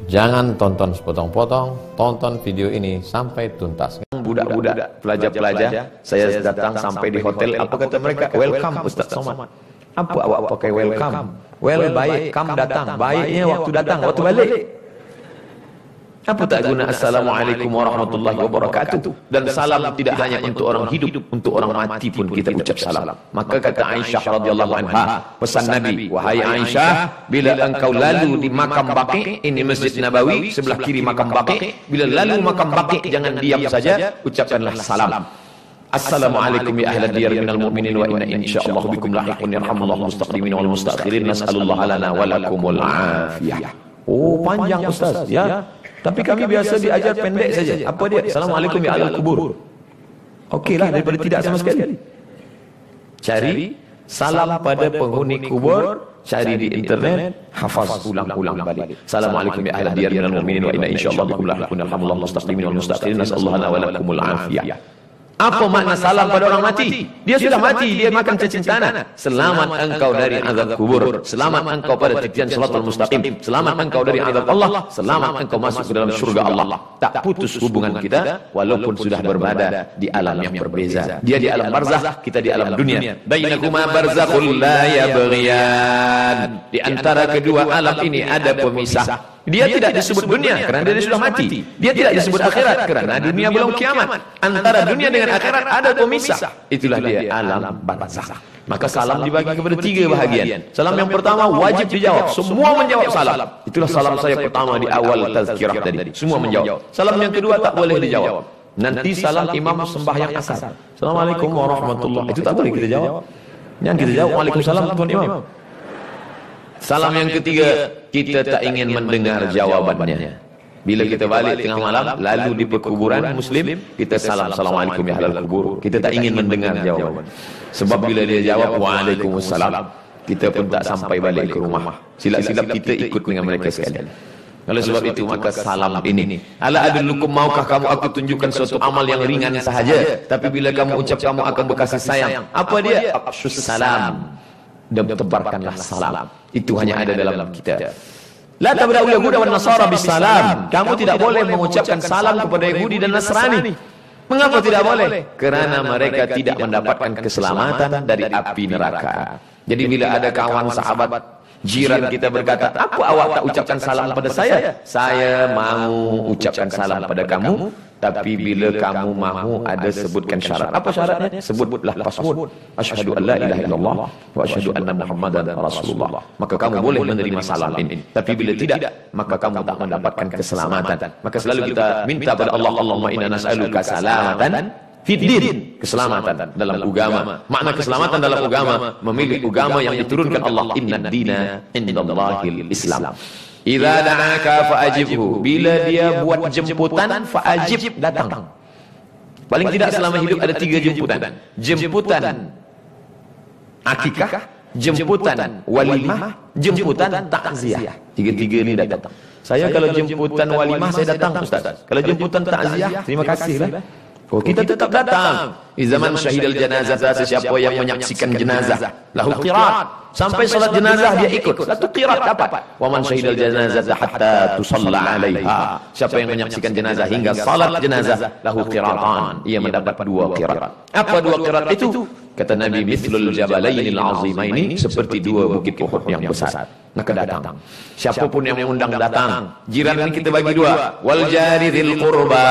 Jangan tonton sepotong-potong, tonton video ini sampai tuntas. Budak-budak, pelajar-pelajar, saya datang sampai di hotel, apa kata mereka? Welcome Ustaz Somad. Apa awak pakai welcome? Well, baik, come datang. Baiknya waktu datang, waktu balik. Apa tak guna Assalamualaikum warahmatullahi wabarakatuh. Dan salam tidak hanya untuk orang hidup, untuk orang mati pun kita ucap salam. Maka kata Aisyah radhiyallahu anha, pesan Nabi, wahai Aisyah, bila engkau lalu di makam Baqi', ini Masjid Nabawi, sebelah kiri makam Baqi', bila lalu makam Baqi' jangan diam saja, ucapkanlah salam. Assalamualaikum ya ahlal diyar minal mu'minin wa inna insyaallah bikum lahiqun yarhamullahu mustaqdimin wal mustakhirin nas'alullah lana wa lakumul afiyah. Oh, panjang Ustaz, ya. Tapi kami biasa diajar pendek saja. Apa dia? Assalamualaikum ya ahlal kubur. Okeylah, daripada tidak sama sekali. Cari salam pada penghuni kubur, cari di internet, hafaz ulang-ulang balik. Assalamualaikum ya ahlal diyar minal mu'minin wa inna insyaallah bikum lahiqun yarhamullahu mustaqdimin wal mustakhirin nas'alullah lana wa lakumul afiyah. Apa makna salam pada orang mati? Dia sudah mati, dia makan cacing tanah. Selamat engkau dari azab kubur. Selamat engkau pada titian shiratal mustaqim. Selamat engkau dari azab Allah. Selamat engkau masuk ke dalam surga Allah. Tak putus hubungan kita walaupun sudah berbada di alam yang berbeza. Dia di alam barzakh, kita di alam dunia. Bainakuma barzakhul la yabghiyan. Di antara kedua alam ini ada pemisah. Dia tidak disebut dunia kerana dia sudah mati. Dia tidak disebut akhirat kerana dunia belum kiamat. Antara dunia dengan akhirat ada pemisah. Itulah dia alam barzakh. Maka salam dibagi kepada 3 bahagian. Salam yang pertama wajib dijawab. Semua menjawab salam. Itulah salam saya pertama di awal tazkirah tadi. Semua menjawab. Salam yang kedua tak boleh dijawab. Nanti salam imam sembahyang asar. Assalamualaikum warahmatullahi. Itu tak boleh kita jawab. Yang kita jawab waalaikumsalam tuan imam. Salam yang ketiga, kita tak ingin mendengar jawabannya. Bila kita balik tengah malam, lalu di perkuburan Muslim, kita salam, Assalamualaikum ya ahlal kubur. Kita tak ingin mendengar jawaban. Sebab bila dia jawab, Waalaikumsalam, kita pun tak sampai balik ke rumah. Silap-silap kita ikut dengan mereka sekalian. Oleh sebab itu, maka salam ini. Ala adullukum, maukah kamu aku tunjukkan suatu amal yang ringan sahaja, tapi bila kamu ucap, kamu akan berkasih sayang. Apa dia? Afshus salam. Dan tebarkanlah salam. Itu hanya ada dalam kita. La tabda'ul yahuda wan nasara bisalam. Kamu tidak boleh mengucapkan salam kepada Yahudi dan Nasrani. Mengapa tidak boleh? Kerana mereka tidak mendapatkan keselamatan dari api neraka. Jadi bila ada kawan sahabat jiran kita berkata, apa awak tak ucapkan salam pada saya? Saya mau ucapkan salam pada kamu, tapi bila kamu mahu ada sebutkan syarat. Apa syaratnya? Sebutlah password. Asyhadu an la ilaha illallah wa asyhadu anna Muhammadan Rasulullah. Maka kamu boleh menerima salam ini. Tapi bila tidak, maka kamu tak mendapatkan keselamatan. Maka selalu kita minta pada Allah, Allahumma inna nas'aluka salamatan fiddin, keselamatan dalam agama. Makna keselamatan dalam agama, memilih agama yang diturunkan Allah. Inna dina indallahil Islam. Idza da'aka fa'ajibhu. Bila dia buat jemputan, fa'ajib, datang. Paling tidak selama hidup ada 3 jemputan. Jemputan akikah, jemputan walimah, jemputan takziah. 3-3 ini datang. Saya kalau jemputan walimah saya datang Ustaz. Kalau jemputan takziah, terima kasihlah. Oh, kita tetap datang. Di zaman syahidal janazah, sesiapa yang menyaksikan jenazah, lahu qirat. Sampai salat jenazah dia ikut. Satu qirat dapat. Wa man syahidal janazah hatta tusalla 'alaiha. Siapa yang menyaksikan jenazah hingga salat jenazah, lahu qiratan. Ia mendapat 2 qirat. Apa 2 qirat itu? Kata Nabi, mithlul jabalainil azimaini, seperti 2 bukit Uhud yang besar. Maka datang. Siapapun yang mengundang datang. Jiran ini kita bagi 2. Wal jari dzil qurba,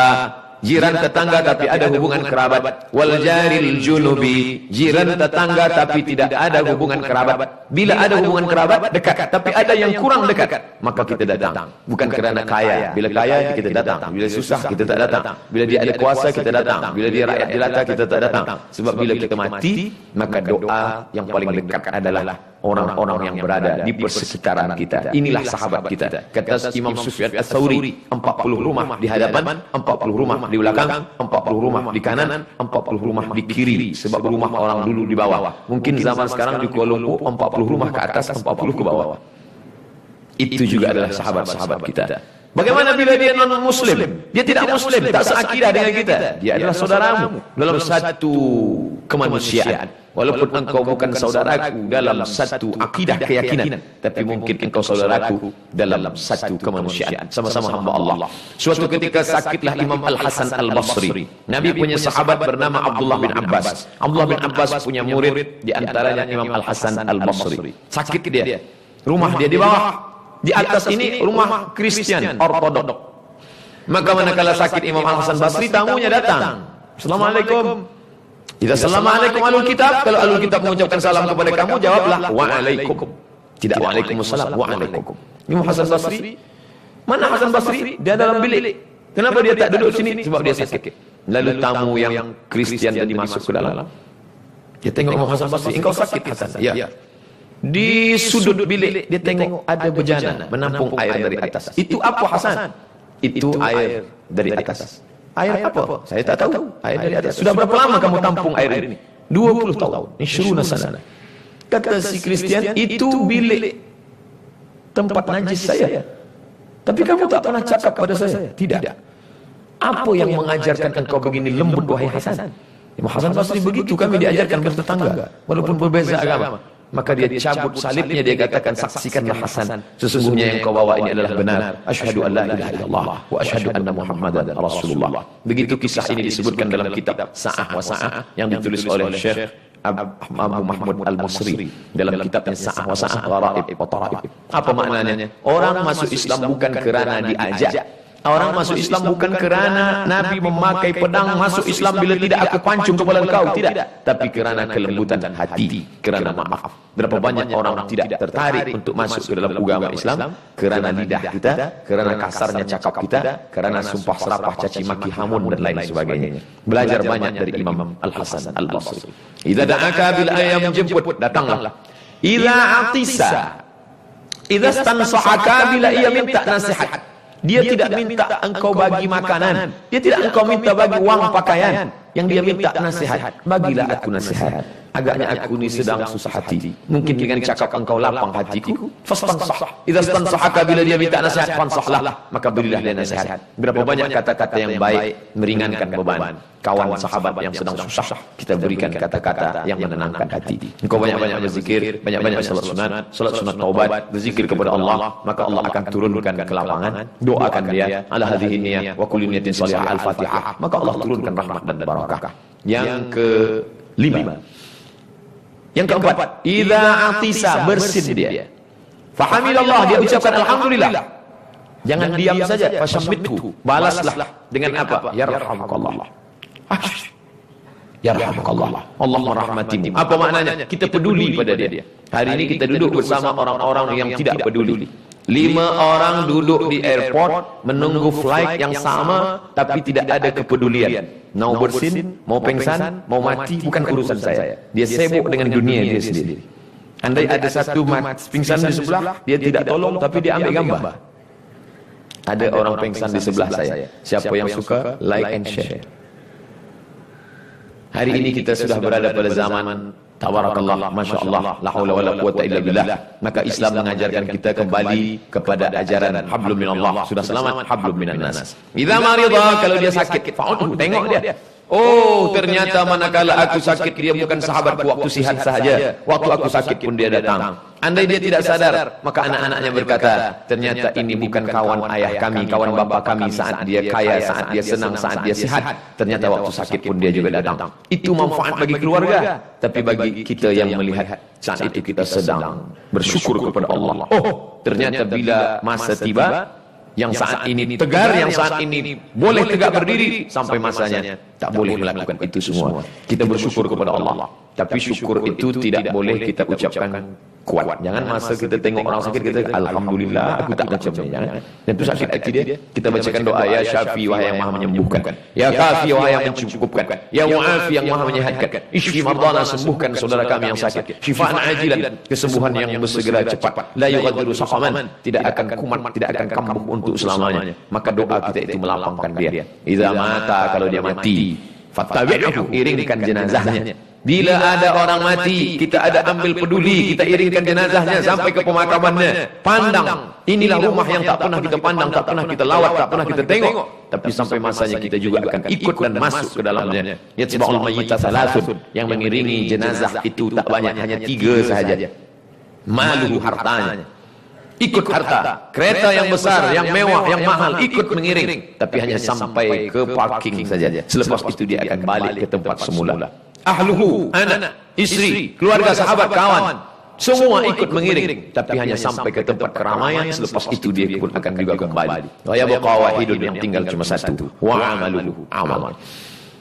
jiran tetangga tapi ada hubungan kerabat. Wal jaril junubi, jiran tetangga tapi tidak ada hubungan kerabat. Bila ada hubungan kerabat dekat, tapi ada yang kurang dekat, maka kita datang. Bukan kerana kaya. Bila kaya kita datang. Bila susah kita tak datang. Bila dia ada kuasa kita datang. Bila dia rakyat jelata kita tak datang. Sebab bila kita mati, maka doa yang paling dekat adalah orang-orang yang berada di persekitaran kita. Inilah sahabat kita. Kata Imam Sufyan Ats-Tsauri, 40 rumah di hadapan, 40 rumah di belakang, 40 rumah di kanan, 40 rumah di kiri. Sebab rumah orang dulu di bawah. Mungkin zaman sekarang di Kuala Lumpur 40 rumah ke atas, 40 ke bawah. Itu juga adalah sahabat-sahabat kita. Bagaimana bila dia non-muslim? Dia tidak muslim, tak seakidah dengan kita. Dia adalah saudaramu dalam satu kemanusiaan. Walaupun engkau bukan saudaraku dalam satu akidah keyakinan, tapi mungkin engkau saudaraku dalam satu kemanusiaan. Sama-sama hamba Allah. Suatu ketika sakitlah Imam Al-Hasan Al-Basri. Nabi punya sahabat bernama Abdullah bin Abbas. Abdullah bin Abbas punya murid, di antaranya Imam Al-Hasan Al-Basri. Sakit dia. Rumah dia di bawah. Di atas ini rumah Kristen Ortodok. Maka manakala sakit Imam Al-Hasan Basri, tamunya datang. Assalamualaikum. Jika assalamualaikum alul kitab, kalau alul kitab mengucapkan salam kepada kamu, jawablah waalaikum. Tidak waalaikumsalam, waalaikum. Imam Hasan Basri, mana Hasan Basri? Dia dalam bilik. Kenapa dia tak duduk sini? Sebab dia sakit. Lalu tamu yang Kristen tadi masuk ke dalam. Dia tengok Imam Hasan Basri, engkau sakit Hasan? Ya. Di sudut bilik dia tengok ada bejana menampung air dari atas. Itu apa Hasan? Itu air dari atas. Air apa? Saya tak tahu. Air dari atas. Sudah berapa lama kamu tampung air ini? 20 tahun. Ishruna sana. Kata si Kristen, itu bilik tempat najis saya. Tapi kamu tak pernah cakap pada saya. Tidak. Apa yang mengajarkan engkau begini lembut, wahai Hasan? Imam Hasan Basri begitu, kami diajarkan bertetangga, walaupun berbeza agama. Maka dia cabut salibnya, dia katakan, saksikanlah Hasan, sesungguhnya yang kau bawa ini adalah benar. Asyhadu an la ilaha illallah wa asyhadu anna Muhammadan Rasulullah. Begitu kisah ini disebutkan dalam kitab Sa'ah wa Sa'ah yang ditulis oleh Syekh Abu Mahmud Al-Musri dalam kitabnya Sa'ah wa Sa'ah Gharaib wa Taraib. Apa maknanya? Orang masuk Islam bukan kerana diajak. Orang masuk Islam bukan kerana Nabi memakai pedang masuk Islam bila tidak aku pancung kepala kau, tidak. Tapi kerana kelembutan hati, kerana maaf. Berapa banyak orang tidak tertarik untuk masuk ke dalam agama Islam kerana lidah kita, kerana kasarnya cakap kita, kerana sumpah serapah, caci maki, hamun dan lain sebagainya. Belajar banyak dari Imam Al-Hasan Al-Basri. Idza da'aka bil ayam, jemput, datanglah. Idza atisa, idza stansahaka, bila ia minta nasihat. Dia tidak minta engkau bagi makanan, dia tidak engkau minta bagi wang pakaian. Yang dia minta nasihat, bagilah aku nasihat. Agaknya aku ni sedang susah hati. Mungkin dengan cakap engkau lapang hatiku. Fastansah. Idza stansahaka, bila dia minta nasihat, fansahlah, maka berilah dia nasihat. Berapa banyak kata-kata yang baik meringankan beban. Kawan sahabat yang sedang susah, kita berikan kata-kata yang menenangkan hati. Engkau banyak-banyak berzikir, banyak-banyak salat sunat taubat, berzikir kepada Allah, maka Allah akan turunkan kelapangan. Doakan dia, ala hadhihi niyyah wa kulli niyatin salihah al-Fatihah, maka Allah turunkan rahmat dan barakah. Yang kelima. Yang keempat, idza atisa, bersin dia. Fahamidallah, dia ucapkan alhamdulillah. Jangan diam saja, fashammithu, balaslah dengan apa? Yarhamukallah. Yarhamukallah. Allah merahmatimu. Apa maknanya? Kita peduli pada dia. Hari ini kita duduk bersama orang-orang yang tidak peduli. 5 orang duduk di airport menunggu flight yang sama, tapi tidak ada kepedulian. Mau bersin, mau pengsan, mau mati, bukan urusan saya. Dia sibuk dengan dunia dia sendiri. Andai ada satu pingsan di sebelah, dia tidak tolong, tapi dia ambil gambar. Ada orang pingsan di sebelah saya. Siapa yang suka, like and share. Hari ini kita sudah berada pada zaman tabarakallah, masya-Allah, la haula wala quwata illa billah. Maka Islam mengajarkan kita kembali kepada ajaran hablum minallah. Sudah selamat, hablum minan nas. Idza marida, kalau dia sakit, fa'udhu, tengok dia. Oh, ternyata manakala aku sakit, dia bukan sahabatku waktu sihat sahaja. Waktu aku sakit pun dia datang. Andai dia tidak sadar, maka anak-anaknya berkata, ternyata ini bukan kawan ayah kami, kawan bapa kami saat dia kaya, saat dia senang, saat dia sehat. Ternyata waktu sakit pun dia juga datang. Itu manfaat bagi keluarga. Tapi bagi kita yang melihat, saat itu kita sedang bersyukur kepada Allah. Oh, ternyata bila masa tiba, yang saat ini tegar, yang saat ini boleh tegak berdiri, sampai masanya tak boleh melakukan itu semua. Kita bersyukur kepada Allah. Tapi syukur itu tidak boleh kita ucapkan kuat. Jangan masa kita tengok orang sakit kita, alhamdulillah, aku tak macamnya. Jangan. Dan itu sakit hati dia. Kita bacakan doa, ya Syafi, wahai yang maha menyembuhkan. Ya Kafi, wahai yang mencukupkan. Ya Mu'afi, yang maha menyehatkan. Ishfi mardana, sembuhkan saudara kami yang sakit. Syifaan ajilan, kesembuhan yang bersegera cepat. La yughadiru saqaman, tidak akan kumat, tidak akan kambuh untuk selamanya. Maka doa kita itu melapangkan dia. Idza mata, kalau dia mati, fattabi'hu, iringkan jenazahnya. Bila ada orang mati, kita ada ambil peduli, kita iringkan jenazahnya sampai ke pemakamannya. Pandang, inilah rumah yang tak pernah kita pandang, tak pernah kita lawat, tak pernah kita tengok. Tapi sampai masanya kita juga akan ikut dan masuk ke dalamnya. Yatsba'ul mayyita salasun, yang mengiringi jenazah itu tak banyak, hanya 3 sahaja. Maluhu, hartanya. Ikut harta, kereta yang besar, yang mewah, yang mahal, ikut mengiring. Tapi hanya sampai ke parking saja. Selepas itu dia akan balik ke tempat semula. Ahluhu, anak, istri, keluarga, sahabat, kawan, semua ikut mengiring, tapi hanya sampai ke tempat keramaian. Selepas itu dia pun akan juga kembali. Wa yabqa wahidun, yang tinggal cuma satu. Wa amaluhu amal.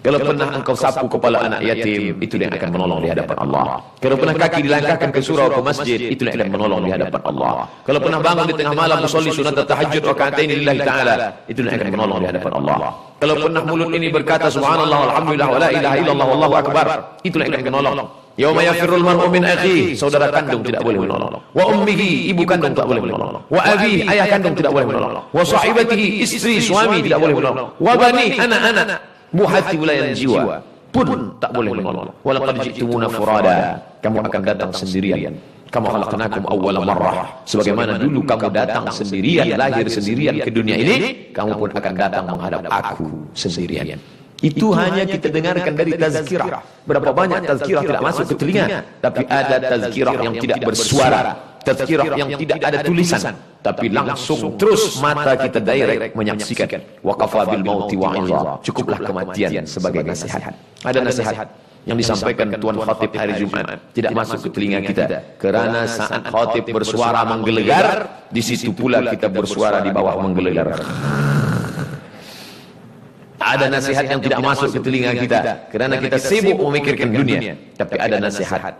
Kalau pernah engkau sapu kepala anak yatim, itu yang akan menolong di hadapan Allah. Kalau pernah kaki dilangkahkan ke surau, ke masjid, itu yang akan menolong di hadapan Allah. Kalau pernah bangun di tengah malam musolli sunat tahajud rakaatain lillahi ta'ala, itu yang akan menolong di hadapan Allah. Kalau pernah mulut ini berkata subhanallah walhamdulillah wa la ilaha illallah wallahu akbar, itu yang akan menolong. Yauma yafirrul mar'u min akhihi, saudara kandung tidak boleh menolong. Wa ummihi, ibu kandung tak boleh menolong. Wa abihi, ayah kandung tidak boleh menolong. Wa sahibatihi, istri, suami tidak boleh menolong. Wa bani, anak-anak, buhati wilayah jiwa pun tak boleh menolong. Walaqad ji'tumuna furada, kamu akan datang sendirian. Kamu khalaqnakum awwala marrah, sebagaimana dulu kamu datang sendirian, lahir sendirian ke dunia ini, kamu pun akan datang menghadap aku sendirian. Itu hanya kita dengarkan dari tazkirah. Berapa banyak tazkirah tidak masuk ke telinga, tapi ada tazkirah yang tidak bersuara, tazkirah yang tidak ada tulisan, tapi langsung terus mata kita direct menyaksikan. Wa kafa bil mauti wa'iza, cukuplah kematian sebagai nasihat. Ada nasihat yang disampaikan Tuan Khatib hari Jumat tidak masuk ke telinga kita, kerana saat khatib bersuara menggelegar, di situ pula kita bersuara di bawah menggelegar. Ada nasihat yang tidak masuk ke telinga kita kerana kita sibuk memikirkan dunia, tapi ada nasihat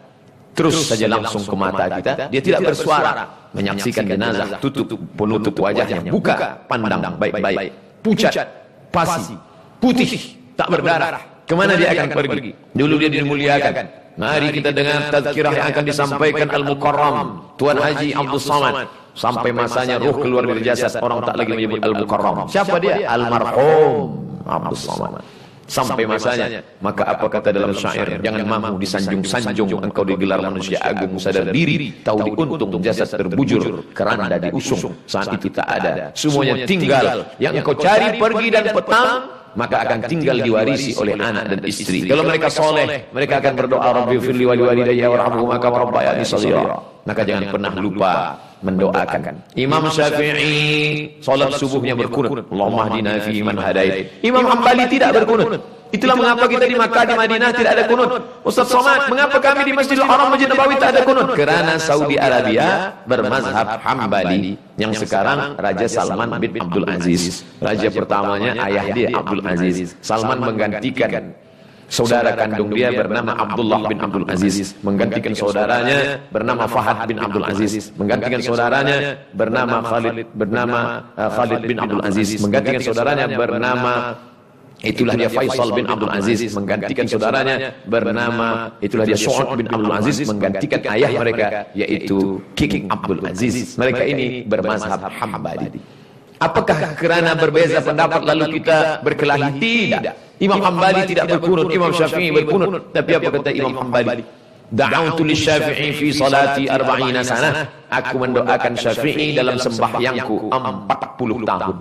terus saja langsung ke mata kita, dia tidak bersuara, menyaksikan jenazah, tutup penutup wajahnya, buka, pandang baik-baik, pucat, pasi, putih, tak berdarah. Kemana dia akan pergi? Dulu dia dimuliakan. Mari kita dengar tazkirah yang akan disampaikan Al-Mukarram Tuan Haji Abdul Samad. Sampai masanya ruh keluar dari jasad, orang tak lagi menyebut Al-Mukarram. Siapa dia? Almarhum Abdul Samad. Sampai masanya, maka apa kata dalam syair, jangan mahu disanjung-sanjung, engkau digelar manusia agung, sadar diri, tahu diuntung jasad terbujur, keranda diusung, saat itu tak ada, semuanya tinggal, yang engkau cari pergi dan petang, maka akan tinggal diwarisi oleh anak dan istri. Kalau mereka soleh, mereka akan berdoa, Rabbi firli wali walidayya warhamhuma kama rabbayani shaghira. Maka jangan pernah lupa mendoakan. Imam Syafi'i salat subuhnya berkunut, Allahumma hdina fi man hadait. Imam Hambali tidak berkunut. Itulah mengapa kita di Makkah, di Madinah tidak ada kunut. Ustaz Somad, mengapa kami di Masjidil Haram, Masjid Nabawi tak ada kunut? Kerana Saudi Arabia bermazhab Hambali, yang sekarang Raja Salman bin Abdul Aziz. Raja pertamanya ayah dia Abdul Aziz. Salman menggantikan saudara kandung dia bernama Abdullah bin Abdul Aziz, menggantikan saudaranya bernama Fahad bin Abdul Aziz, menggantikan saudaranya bernama Khalid bin Abdul Aziz, menggantikan saudaranya bernama itulah dia Faisal bin Abdul Aziz, menggantikan saudaranya bernama itulah dia Su'ad bin Abdul Aziz, menggantikan ayah mereka yaitu King Abdul Aziz. Mereka ini bermazhab Hambali. Apakah kerana berbeza pendapat lalu kita berkelahi? Tidak. Imam Hambali tidak berkunut, Imam Syafi'i berkunut. Tapi apa kata Imam Hambali? Da'autu li Syafi'i fi salati 40 sanah. Aku mendoakan Syafi'i dalam sembahyangku 40 tahun.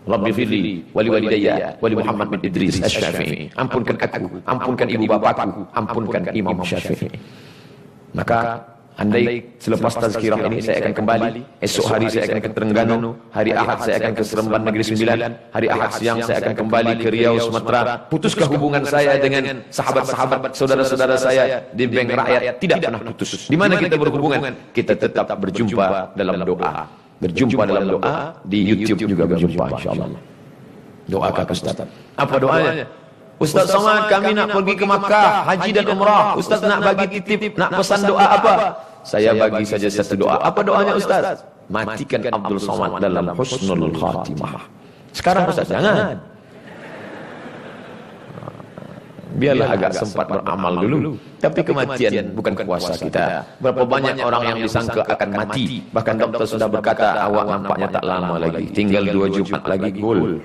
Rabbi firli wali walidayya wali Muhammad bin Idris Asy-Syafi'i. Ampunkan aku, ampunkan ibu bapakku, ampunkan Imam Syafi'i. Maka andai selepas tazkirah ini saya akan kembali, esok hari saya akan ke Terengganu, hari Ahad saya akan ke Seremban Negeri Sembilan, hari Ahad siang saya akan kembali ke Riau, Sumatera. Putuskah hubungan saya dengan sahabat-sahabat, saudara-saudara saya di Bank Rakyat? Tidak pernah putus. Di mana kita berhubungan? Kita tetap berjumpa dalam doa. Berjumpa dalam doa, di YouTube juga berjumpa insyaallah. Doakan Ustaz. Apa doanya? Ustaz Somad, kami nak pergi ke Makkah, haji dan umrah. Ustaz nak bagi titip, nak pesan doa apa? Saya bagi saja satu doa. Apa doanya Ustaz? Matikan Abdul Somad dalam husnul khatimah. Sekarang Ustaz jangan. Biarlah agak sempat beramal dulu. Tapi kematian bukan kuasa kita. Berapa banyak orang yang disangka akan mati. Bahkan dokter sudah berkata, awak nampaknya tak lama lagi, tinggal 2 Jumat lagi gol.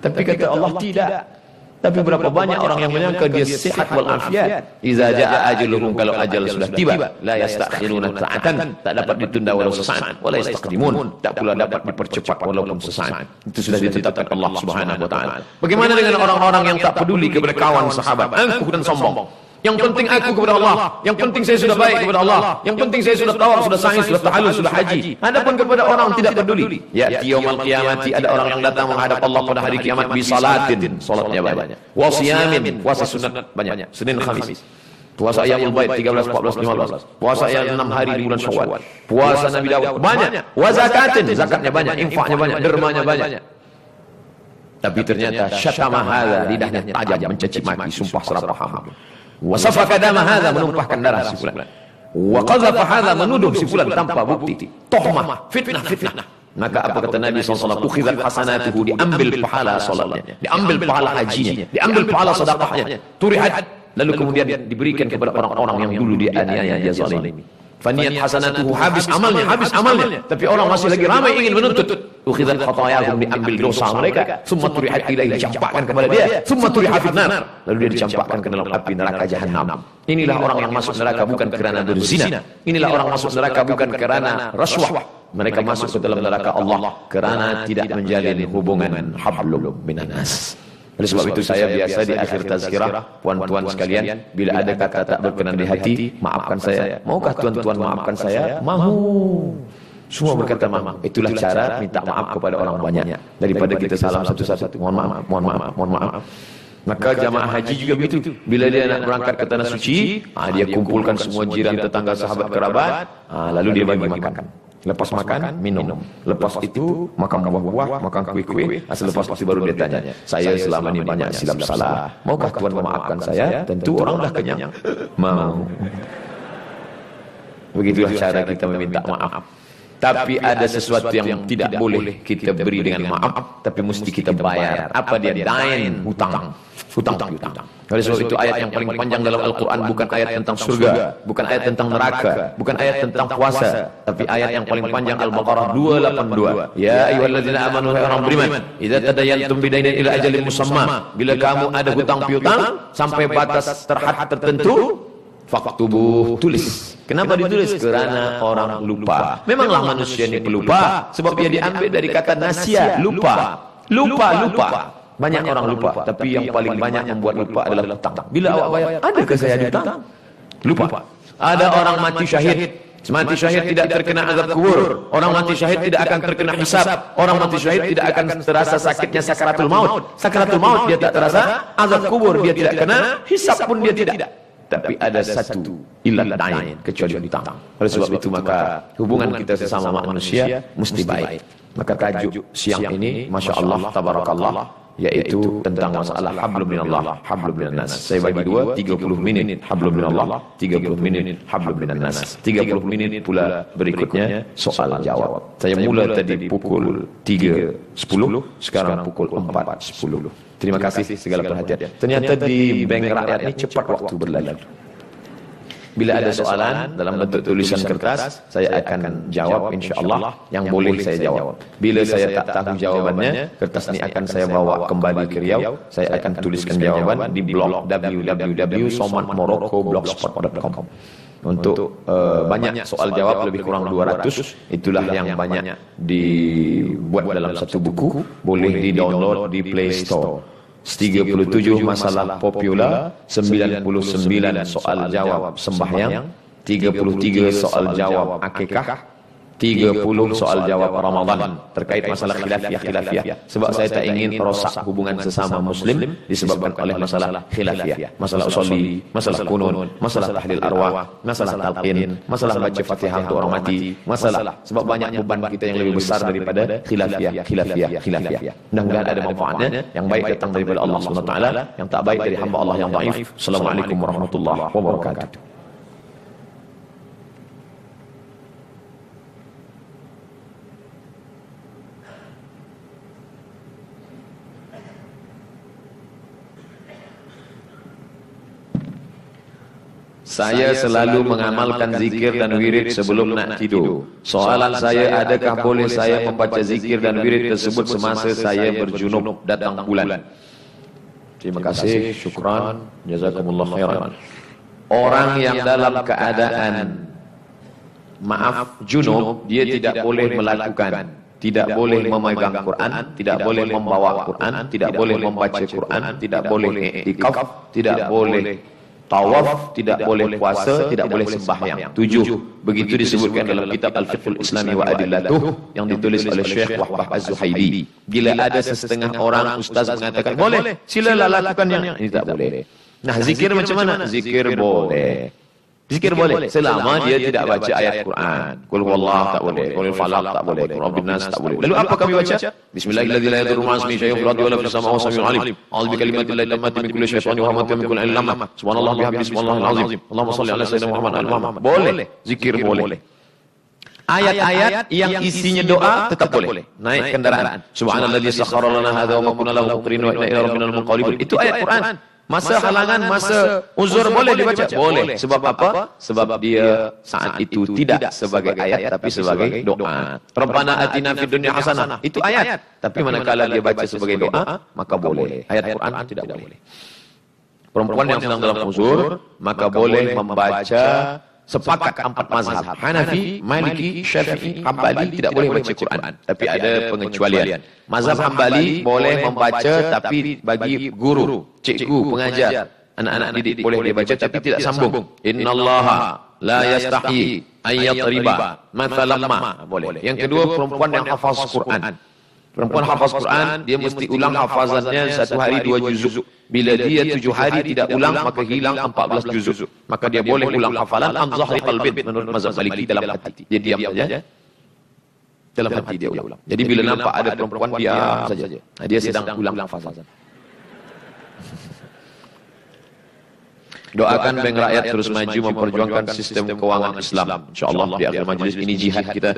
Tapi kata Allah tidak. Tapi berapa banyak orang yang menyangka dia sehat wal afiat. Iza jaa ajaluhum, kalau ajal sudah tiba, la yastakhiruna sa'atan, tak dapat ditunda walau sesaat, wala yastaqdimun, tak pula dapat dipercepat walaupun sesaat. Itu sudah ditetapkan Allah Subhanahu wa taala. Bagaimana dengan orang-orang yang tak peduli kepada kawan sahabat, angkuh dan sombong? Yang penting aku kepada Allah, yang penting saya sudah baik kepada Allah, yang penting saya sudah tawaf, sudah sa'i, sudah tahallul, sudah haji. Adapun kepada orang tidak peduli. Ya yaumul qiyamati, ada orang yang datang menghadap Allah pada hari kiamat bi salatin, salatnya banyak. Wa siyamin, puasa sunat banyak. Senin Khamis. Puasa Ayyamul Baid 13, 14, 15. Puasa yang 6 hari di bulan Syawal. Puasa Nabi Daud banyak. Wa zakatin, zakatnya banyak, infaknya banyak, dermanya banyak. Tapi ternyata syatama hadza, lidahnya tajam mencaci maki, sumpah serapah ham. Wa safaka dama hadza, menumpahkan darah si fulan. Wa qadhafa hadza, menuduh si fulan tanpa bukti. Tuhmah, fitnah. Maka apa kata Nabi SAW? Ukhidhat hasanatuhu, diambil pahala salatnya, diambil pahala hajinya, diambil pahala sedekahnya. Turihat, lalu kemudian diberikan kepada orang-orang yang dulu dianiaya, dia zalimi. Faniyat hasanatuhu, habis amalnya. Tapi orang masih lagi ramai ingin menuntut. Ukhidhat khatayahum, diambil dosa mereka. Summa turihat ilaihi, dicampakkan kepada dia. Summa turihat finnar, lalu dia dicampakkan ke dalam api neraka jahanam. Inilah orang yang masuk neraka bukan kerana berzina. Inilah orang masuk neraka bukan kerana rasuah. Mereka masuk ke dalam neraka Allah kerana tidak menjalin hubungan hablum minan nas. Oleh sebab itu saya biasa di akhir tazkirah, puan-puan sekalian, bila ada kata tak berkenan di hati, maafkan saya. Maukah tuan-tuan maafkan saya? Mahu. Semua berkata maaf. Itulah cara minta maaf kepada orang banyak, daripada kita salam satu-satu. Mohon maaf. Maka jamaah haji juga begitu. Bila dia nak berangkat ke tanah suci, dia kumpulkan semua jiran, tetangga, sahabat, kerabat, lalu dia bagi makan. Lepas makan, minum. Lepas itu, makan buah-buah, makan kuih-kuih. Selepas itu baru dia tanya, saya selama ini banyak silap salah. Maukah Tuhan memaafkan saya? Tentu orang dah kenyang. Mau. Begitulah cara kita meminta maaf. Tapi ada sesuatu yang tidak boleh kita beri dengan maaf, tapi mesti kita bayar. Apa dia? Dain, hutang. Oleh sebab itu ayat yang paling panjang dalam Al-Quran bukan ayat tentang surga, bukan ayat tentang neraka, bukan ayat tentang puasa, tapi ayat yang paling panjang Al-Baqarah 282. Ya ayyuhalladzina amanu, hai orang beriman, idza tadayantum bidainin ila ajalin musamma, bila kamu ada hutang piutang sampai batas terhad tertentu, faktubuh, tulis. Kenapa ditulis? Kerana orang lupa. Memanglah manusia ini pelupa, sebab dia diambil dari kata nasia, lupa. Banyak orang lupa, tapi yang paling banyak membuat lupa adalah hutang. Bila awak bayar, adakah saya ada hutang? Lupa. Ada orang mati syahid. Mati syahid tidak terkena azab kubur. Orang mati syahid tidak akan terkena hisab. Orang mati syahid tidak akan terasa sakitnya sakaratul maut. Sakaratul maut dia tak terasa, azab kubur dia tidak kena, hisab pun dia tidak. Tapi ada satu ilat lain kecuali hutang. Oleh sebab itu maka hubungan kita sesama manusia mesti baik. Maka tajuk siang ini, Masya Allah, Tabarakallah, yaitu tentang masalah hablum minallah, hablum minan nas. Saya bagi dua, 30 minit hablum minallah, 30 minit hablum minan nas. 30 minit pula berikutnya soal jawab. Saya mula tadi pukul 3.10, sekarang pukul 4.10. Terima kasih segala perhatian. Ternyata di Bank Rakyat ini cepat waktu berlalu. Bila ada soalan dalam bentuk tulisan kertas, saya akan jawab insya-Allah yang boleh saya jawab. Bila saya tak tahu jawabannya, kertas ini akan saya bawa kembali ke Riau. Saya akan tuliskan jawaban di blog www.somatmorocco.blogspot.com. Untuk banyak soal jawab lebih kurang 200, itulah yang banyak dibuat dalam satu buku, boleh di-download di Play Store. 37 masalah popular, 99 soal jawab sembahyang, 33 soal jawab akikah, 30 soal jawab Ramadan terkait masalah khilafiyah. Sebab saya tak ingin rosak hubungan sesama muslim disebabkan oleh masalah khilafiyah, masalah ushuli, masalah kunun, masalah tahlil arwah, masalah talqin, masalah baca Fatihah untuk orang mati, masalah sebab banyak beban kita yang lebih besar daripada khilafiyah. Mudah-mudahan ada manfaatnya. Yang baik datang daripada Allah SWT, yang tak baik dari hamba Allah yang dhaif. Assalamualaikum warahmatullahi wabarakatuh. Saya selalu mengamalkan zikir dan wirid sebelum nak tidur. Soalan saya, adakah boleh saya membaca zikir dan wirid tersebut semasa saya berjunub datang bulan? Terima kasih, syukran, jazakumullah khairan. Orang yang dalam keadaan maaf junub, dia tidak boleh melakukan, tidak boleh memegang Quran, tidak boleh membawa Quran, tidak boleh membaca Quran, tidak boleh i'tikaf, tidak boleh tawaf, tidak boleh puasa, tidak boleh sembahyang. 7. Begitu disebutkan dalam kitab Al-Fiqhul Islami wa Adillatuh yang ditulis oleh Syekh Wahbah Az-Zuhaili. Bila ada setengah orang ustaz mengatakan boleh, silalah lakukan yang ini, tak boleh. Nah, zikir macam mana? Zikir boleh. Zikir boleh selama dia tidak baca ayat Quran. Qul huwallahu tak boleh, qul falaq tak boleh, qul rabbin nas tak boleh. Lalu apa kami baca? Bismillahirrahmanirrahim. La yadurru ma'a ismihi syai'un fil ardi wa la fis samaa'i wa huwa samii'un 'aliim. A'udzu bikalimatillahi tammati min kulli syai'anin wa hamatin min kulli 'ainin lamma. Subhanallah bihamdihi subhanallahil 'azim. Allahumma shalli 'ala sayyidina Muhammad al-Muhammad. Boleh, zikir boleh. Ayat-ayat yang isinya doa tetap boleh. Naik kendaraan. Subhanalladzi sakhkhara lana hadza wa ma kunna lahu muqrinin wa inna ila rabbina lamunqalibun. Itu ayat Quran. Masa halangan, masa uzur boleh dibaca? Boleh. Sebab apa? Sebab dia saat itu tidak sebagai ayat, tapi sebagai doa. Rabbana atina fid dunya hasanah. Itu ayat. Tapi manakala dia baca sebagai doa, maka boleh. Ayat Quran tidak boleh. Perempuan yang sedang dalam uzur, maka boleh membaca sepakat 4 mazhab. Hanafi, Maliki, Syafi'i, Hambali tidak boleh baca Quran. Tapi ada pengecualian. Mazhab Hambali boleh membaca tapi bagi guru, cikgu, pengajar, anak-anak didik boleh dia baca tapi tidak sambung. Innallaha la yastahi an yatriba mathalan ma. Boleh. Yang kedua, perempuan yang hafaz Quran. Perempuan hafaz Quran, dia mesti ulang hafazannya 1 hari 2 juzuk. Bila dia 7 hari tidak ulang, maka hilang 14 juzuk. Maka dia boleh ulang hafalan an zahri qalbin menurut mazhab Maliki dalam hati. Dia diam saja. Dalam hati dia ulang. Jadi bila nampak ada perempuan, diam saja. Dia sedang ulang hafazan. Doakan bank rakyat terus maju memperjuangkan sistem keuangan Islam. InsyaAllah di akhir majlis ini jihad kita.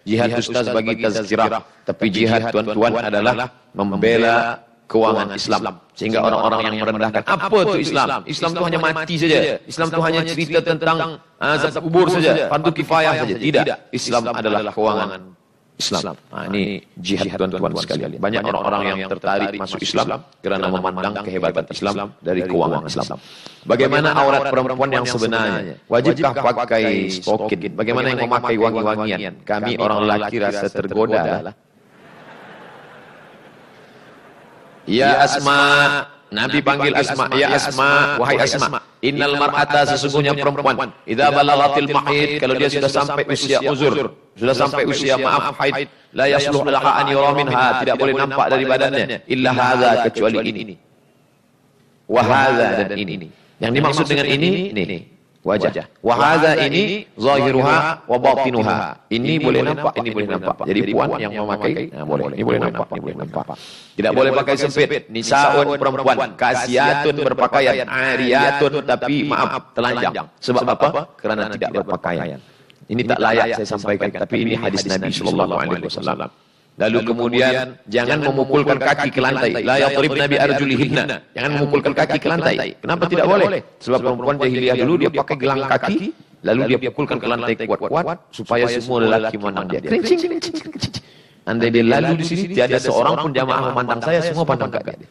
Jihad ustaz bagi tazkirah. Tapi jihad tuan-tuan adalah membela keuangan Islam. Sehingga orang-orang yang merendahkan, apa itu Islam? Islam itu hanya mati saja. Islam itu hanya cerita tentang azab kubur saja. Fardu kifayah saja. Tidak. Islam adalah keuangan Islam. Ini jihad tuan-tuan sekalian. Banyak orang-orang yang tertarik masuk Islam kerana memandang kehebatan Islam dari keuangan Islam. Bagaimana aurat perempuan yang sebenarnya? Wajibkah pakai stokin? Bagaimana yang memakai wangi-wangian? Kami orang lelaki rasa tergoda. Ya Asma, Nabi panggil Asma, ya Asma, wahai Asma, innal mar'ata, sesungguhnya perempuan, idza balaghatil mahid, kalau dia sudah sampai usia uzur, sudah sampai usia maaf haid, la yasluh laha an yura minha, tidak boleh nampak dari badannya, illa hadza, kecuali ini. Wa hadza, dan ini. Yang dimaksud dengan ini, wajah. Wa hadza, ini zahiruha wa batinuha. Ini boleh nampak, ini boleh nampak. Jadi puan yang memakai, boleh. Ini boleh nampak, ini boleh nampak. Tidak boleh pakai sempit. Nisaun, perempuan, kasiyatun berpakaian, ariyatun tapi maaf telanjang. Sebab apa? Kerana tidak berpakaian. Ini tak layak saya sampaikan, tapi ini hadis Nabi sallallahu alaihi wasallam. Lalu kemudian jangan memukulkan kaki ke lantai. La yadribna bi arjulihinna. Jangan memukulkan kaki ke lantai. Kenapa tidak boleh? Sebab perempuan jahiliyah dulu dia pakai gelang kaki, lalu dia pukulkan ke lantai kuat-kuat supaya semua lelaki memandang dia. Andai dia lalu di sini, tiada seorang pun jamaah memandang saya, semua pandang kaki dia.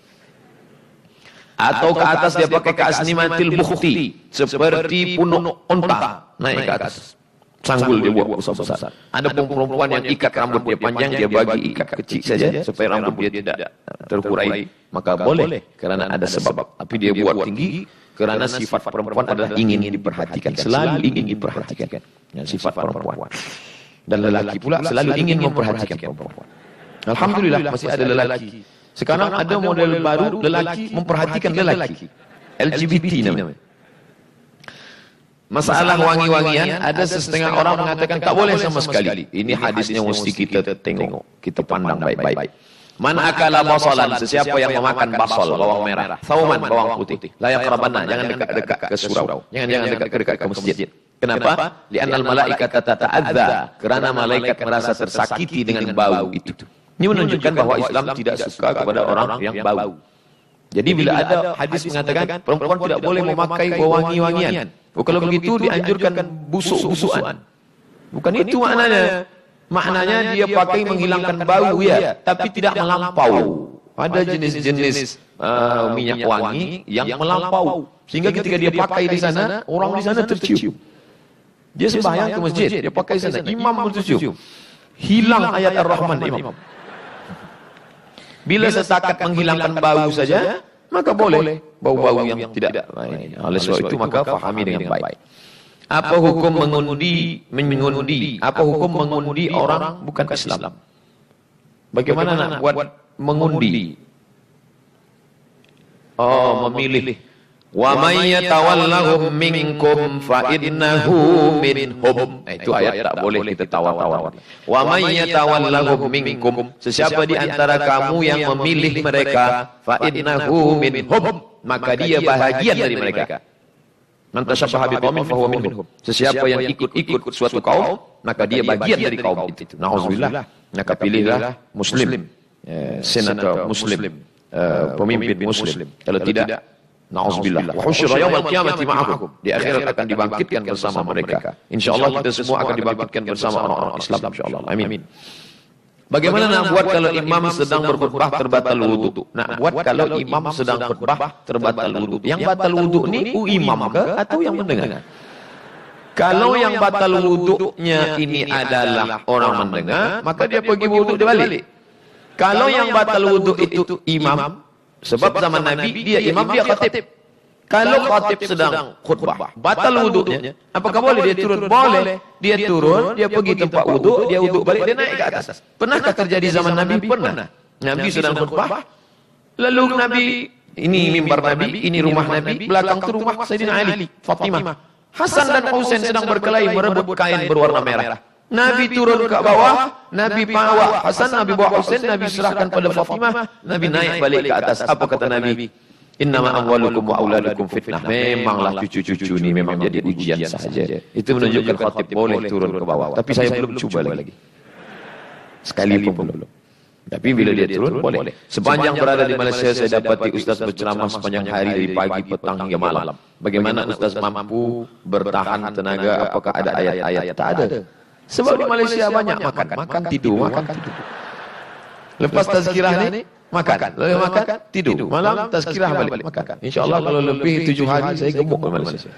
Atau ke atas dia pakai kasnimatil bukhti, seperti punuk unta naik ke atas. Sanggul dia buat besar-besar. Ada perempuan yang ikat rambut dia panjang, dia bagi ikat kecil saja supaya rambut dia tidak terurai. Maka boleh kerana ada sebab. Tapi dia buat tinggi kerana sifat perempuan adalah ingin diperhatikan, selalu ingin diperhatikan. Sifat perempuan. Dan lelaki pula selalu ingin memperhatikan perempuan. Alhamdulillah masih ada lelaki. Sekarang ada model baru lelaki memperhatikan lelaki. LGBT namanya. Masalah wangi-wangian, ada setengah orang mengatakan tak boleh sama sekali. Ini hadisnya mesti kita tengok, kita pandang baik-baik. Man akala basalan, sesiapa yang memakan basal, bawang merah, thauman, bawang putih, la yaqrabanna, jangan dekat-dekat ke surau, jangan dekat-dekat ke masjid. Kenapa? Li'annal malaikata tata'adza, kerana malaikat merasa tersakiti dengan bau itu. Ini menunjukkan bahwa Islam tidak suka kepada orang yang bau. Jadi bila ada hadis mengatakan perempuan tidak boleh memakai wangi-wangian, kalau begitu dianjurkan busuk-busukan. Bukan itu maknanya. Maknanya dia pakai menghilangkan bau ya, tapi tidak melampau. Ada jenis-jenis minyak wangi yang melampau. Sehingga ketika dia pakai di sana, orang di sana tercium. Dia sembahyang ke masjid, dia pakai di sana, imam tercium. Hilang ayat Ar-Rahman imam. Bila setakat menghilangkan bau saja, maka boleh bau-bau yang tidak baik. Oleh sebab itu maka fahami dengan baik. Apa hukum mengundi? Apa hukum mengundi orang bukan Islam? Bagaimana nak buat mengundi? Oh, memilih. Wa may yatawallahum minkum fa innahu minhum. Itu ayat tak boleh kita tawar-tawar. Wa may yatawallahum minkum, sesiapa di antara kamu yang memilih mereka, fa innahu minhum, maka dia bahagian dari mereka. Man tashabbaha biqaumin fa huwa minhum. Sesiapa yang ikut-ikut suatu kaum, maka dia bagian dari kaum itu. Nauzubillah. Maka pilihlah muslim, senator muslim, pemimpin muslim. Kalau tidak, na'udzubillah. Wa husyira yaumil qiyamati ma'ahum. Di akhirat akan dibangkitkan bersama mereka. Insyaallah kita semua akan dibangkitkan bersama orang-orang Islam insyaallah. Amin. Bagaimana nak buat kalau imam sedang berkhutbah terbatal wudu? Nak buat kalau imam sedang khutbah terbatal wudu. Yang batal wudu ni imam ke atau yang mendengar? Kalau yang batal wudunya ini adalah orang mendengar, maka dia pergi wudu dia balik. Kalau yang batal wudu itu imam, sebab zaman Nabi dia imam, dia khatib. Kalau khatib sedang khutbah, batal wudunya, apakah boleh dia turun? Boleh. Dia turun, dia pergi tempat wudu, dia wudu balik, dia naik ke atas. Pernahkah terjadi zaman Nabi? Pernah. Nabi sedang khutbah, lalu Nabi, ini mimbar Nabi, ini rumah Nabi, belakang itu rumah Sayyidina Ali, Fatimah. Hasan dan Husain sedang berkelahi merebut kain berwarna merah. Nabi turun ke bawah, Nabi bawa Hasan, Nabi bawa Husain, Nabi serahkan pada Fatimah, Nabi naik balik ke atas. Apa kata Nabi? Innama amwalukum wa auladukum fitnah. Memanglah cucu-cucu ini memang jadi ujian saja. Itu menunjukkan khatib boleh turun ke bawah. Tapi saya belum cuba lagi. Sekali pun belum. Tapi bila dia turun, boleh. Sepanjang berada di Malaysia, saya dapati Ustaz berceramah sepanjang hari dari pagi, petang hingga malam. Bagaimana Ustaz mampu bertahan tenaga? Apakah ada ayat-ayat? Tak ada. Sebab di Malaysia banyak makan tidur. Lepas tazkirah ni, makan. Lalu makan, tidur. Malam tazkirah balik, makan. InsyaAllah kalau lebih 7 hari, saya gemuk di Malaysia.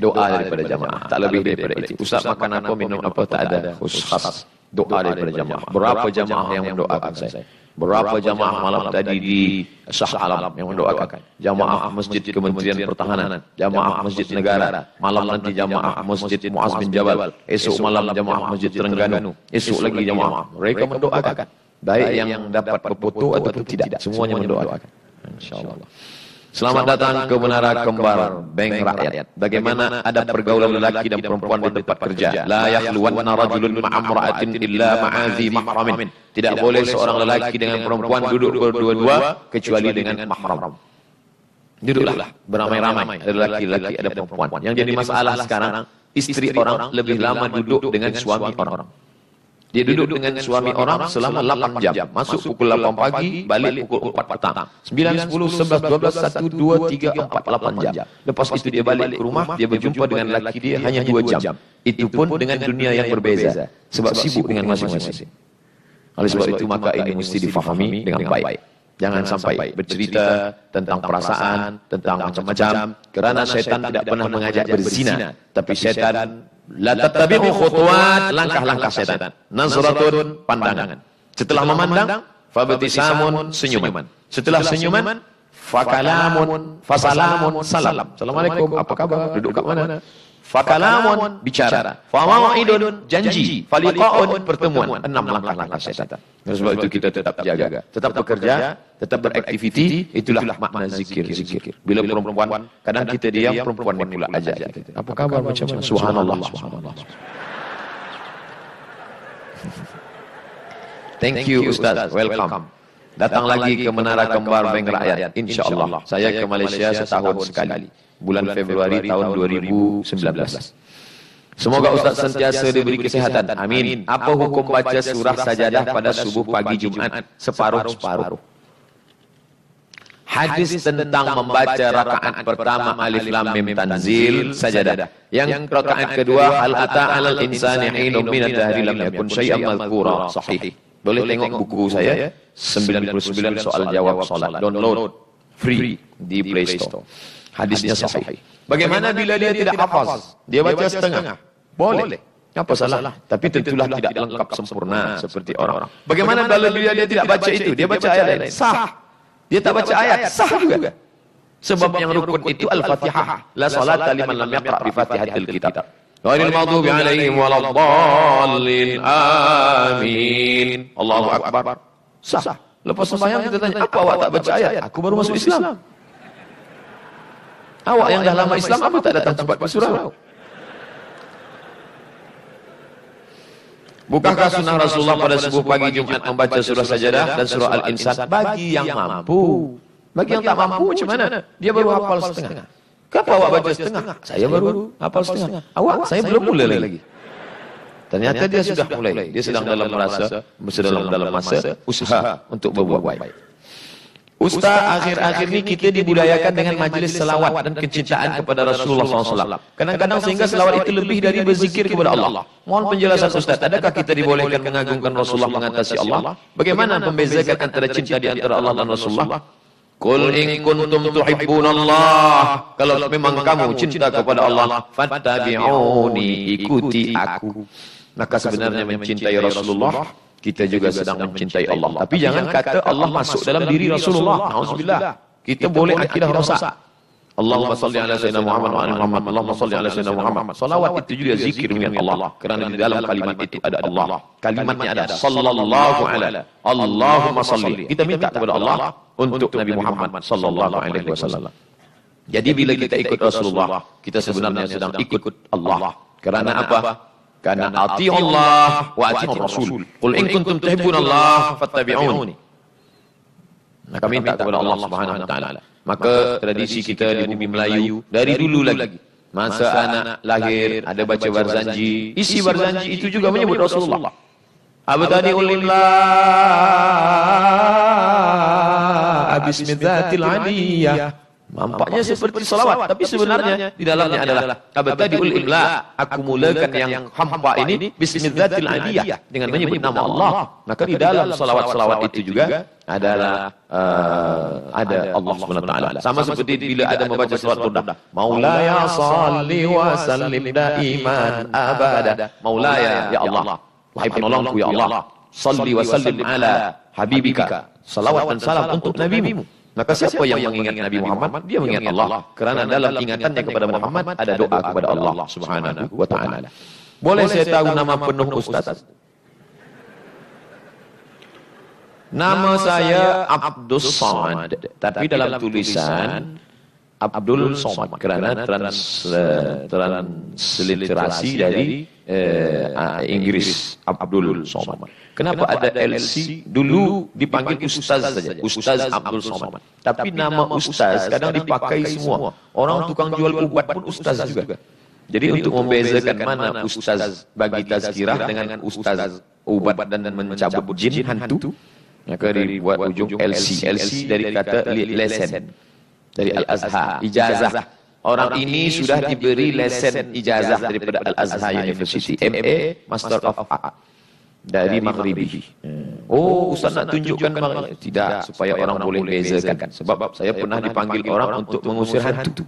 Doa daripada jamaah, tak lebih daripada itu. Ustaz makan apa, minum apa, tak ada khusus khas. Doa daripada jamaah. Berapa jamaah yang mendoakan saya? Berapa jamaah malam tadi di Shah Alam yang mendoakan? Jamaah Masjid Kementerian Pertahanan, jamaah Masjid Negara, malam nanti jamaah Masjid Muaz bin Jabal, esok malam jamaah Masjid Terengganu, esok lagi jamaah. Mereka mendoakan. Baik yang dapat berfoto ataupun tidak, semuanya mendoakan. InsyaAllah. Selamat datang ke Menara Kembar Bank Rakyat. Bagaimana ada pergaulan lelaki dan perempuan di tempat kerja? La yakhluwanna rajulun ma'amra'atin illa ma'azi mahramin. Tidak boleh seorang lelaki dengan perempuan duduk berdua-dua kecuali dengan mahram. Duduklah beramai-ramai, ada lelaki-lelaki, ada perempuan. Yang jadi masalah sekarang, istri orang lebih lama duduk dengan suami orang. Dia duduk dengan suami orang selama 8 jam. Masuk pukul 8 pagi, balik pukul 4 petang. 9, 10, 11, 12, 1, 2, 3, 4, 8 jam. Lepas itu dia balik ke rumah, dia berjumpa dengan laki dia hanya 2 jam. Itu pun dengan dunia yang berbeza. Sebab sibuk dengan masing-masing. Oleh sebab itu maka ini mesti difahami dengan baik. Jangan sampai bercerita tentang perasaan, tentang macam-macam. Kerana syaitan tidak pernah mengajak berzina. Tapi syaitan la tattabi'u khutuwat, langkah-langkah syaitan. Nazratun, pandangan. Setelah memandang, fabtisamun, senyuman. Setelah senyuman, fakalamun, fasalamun, salam. Assalamualaikum, apa kabar? Duduk kat mana? Fakalamun, bicara. Famawa'idun, janji. Faliqa'un, pertemuan. 6 langkah-langkah syaitan. Sebab itu kita tetap jaga. Tetap bekerja, tetap beraktiviti. Itulah makna zikir. Bila perempuan, kadang kita diam, perempuan yang pula ajak kita. Apa kabar macam mana? Subhanallah. Thank you Ustaz, welcome. Datang lagi ke Menara Kembar Bank Rakyat, InsyaAllah. Saya ke Malaysia setahun sekali, bulan Februari tahun 2019. Semoga Ustaz sentiasa diberi kesihatan. Amin. Apa hukum baca surah sajadah pada subuh pagi Jumat? Separuh-separuh. Hadis tentang membaca rakaat pertama Alif Lam Mim Tanzil sajadah. Yang rakaat kedua Hal ata 'alal insani hinum minad dahri lam yakun syai'an madhkura. Sahih. Boleh tengok buku saya 99 soal jawab salat. Download free di Play Store. Hadisnya sahih. Bagaimana bila dia tidak hafaz? Dia baca setengah. Boleh. Apa salah? Tapi tentulah tidak lengkap sempurna seperti orang-orang. Bagaimana bila dia tidak baca itu? Dia baca ayat lain. Sah. Dia tak baca ayat. Sah juga. Sebab yang rukun itu Al-Fatihah. La salata liman lam yaqra' bi Fatihatil Kitab. Ghairil maghdubi 'alaihim waladdallin. Amin. Allahu akbar. Sah. Lepas sembahyang kita tanya, apa awak tak baca ayat? Aku baru masuk Islam. Awak yang dah lama Islam, apa tak datang tempat surau? Bukankah sunnah Rasulullah pada subuh pagi Jumat membaca surah Sajadah dan surah Al-Insan bagi yang mampu? Bagi yang tak mampu macam mana? Dia baru hafal setengah. Kenapa awak baca setengah? Saya baru hafal setengah. Awak, saya belum mulai lagi. Ternyata dia sudah mulai. Dia sedang dalam masa usaha untuk berbuat baik. Ustaz, akhir-akhir ini kita dibudayakan dengan majlis selawat dan kecintaan kepada Rasulullah SAW. Kadang-kadang sehingga selawat itu lebih dari berzikir kepada Allah. Mohon penjelasan Ustaz, adakah kita dibolehkan mengagungkan Rasulullah mengatasi Allah? Bagaimana membezakan antara cinta di antara Allah dan Rasulullah? Qul in kuntum tuhibbunallah. Kalau memang kamu cinta kepada Allah, fattabi'uni, ikuti aku. Maka sebenarnya mencintai Rasulullah, kita juga sedang mencintai Allah. Tapi jangan kata Allah masuk dalam diri Rasulullah. Nauzubillah. Kita boleh akidah rosak. Allahumma salli ala sayyidina Muhammad wa ala Muhammad. Allahumma salli ala sayyidina Muhammad. Salawat itu juga zikir dengan Allah. Kerana di dalam kalimat itu ada Allah. Kalimatnya ada sallallahu ala. Allahumma salli. Kita minta kepada Allah untuk Nabi Muhammad sallallahu alaihi wasallam. Jadi bila kita ikut Rasulullah, kita sebenarnya sedang ikut Allah. Kerana apa? Karena ati'ullah wa ati'ur rasul. Qul in kuntum tuhibbunallah fattabi'uni. Maka minta kepada Allah Subhanahu wa taala. Maka tradisi kita di bumi Melayu dari dulu lagi. Masa anak lahir ada baca barzanji. Isi barzanji itu juga menyebut Rasulullah. Abtadi'ul imla bismidzatil aliyah. Nampaknya seperti salawat, tapi sebenarnya di dalamnya adalah abtadi'ul imla, aku mulakan yang hampa ini bismidzatil aliyah dengan menyebut nama Allah. Maka di dalam salawat-salawat itu juga adalah ada Allah SWT. Sama seperti bila ada membaca salawat Qur'an, Maulaya salli wa sallim daiman abada. Maulaya, ya Allah, wahai penolongku ya Allah, salli wa sallim ala habibika. Salawat dan salam untuk nabimu. Maka siapa yang mengingat Nabi Muhammad, dia mengingat Allah. Kerana dalam ingatannya kepada Muhammad ada doa kepada Allah Subhanahu wa taala. Boleh saya tahu nama penuh Ustaz? Nama saya Abdul Somad, tapi dalam tulisan Abdul Somad kerana transliterasi dari Inggris Abdul Somad. Kenapa ada LC? Dulu dipanggil Ustaz saja, Ustaz Abdul Somad. Tapi nama Ustaz kadang dipakai semua. Orang tukang jual ubat pun Ustaz juga. Jadi untuk membezakan mana Ustaz bagi tazkirah dengan Ustaz ubat dan mencabut jin hantu, maka dibuat ujung LC. LC dari kata lesen. Dari Al-Azhar, ijazah. Orang ini sudah diberi lesen ijazah daripada Al-Azhar University, MA, Master of Art dari Maghribi. Oh, Ustaz nak tunjukkan tidak, supaya orang boleh bezakan. Sebab saya pernah dipanggil orang untuk mengusir hantu.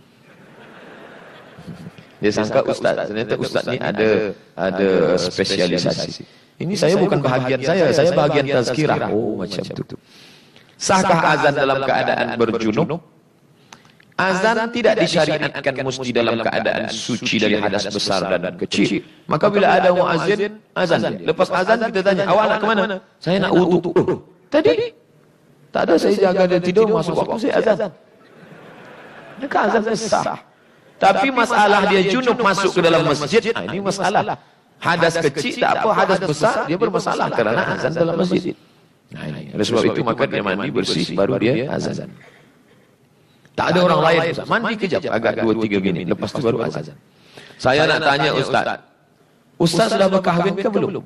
Dia sangka Ustaz, ternyata Ustaz ni ada spesialisasi. Ini saya bukan bahagian saya bahagian tazkirah. Oh, macam itu. Sahkah azan dalam keadaan berjunub? Azan tidak disyariatkan mesti dalam keadaan suci dari hadas besar dan kecil. Maka bila ada muazzin, azan. Lepas azan kita tanya, awak nak ke mana? Saya nak wudu. Tadi tak ada, saya jaga dia tidur, masuk waktu saya azan. Maka azan sah. Tapi masalah dia junub masuk ke dalam masjid, ini masalah. Hadas kecil tak apa, hadas besar dia bermasalah kerana azan dalam masjid. Nah, ini. Oleh sebab itu maka dia mandi bersih baru dia azan. Tak ada orang lain, Ustaz. Mandi kejap, agak 2-3 minit. Lepas itu baru azan. Saya nak tanya Ustaz. Ustaz sudah berkahwin ke belum?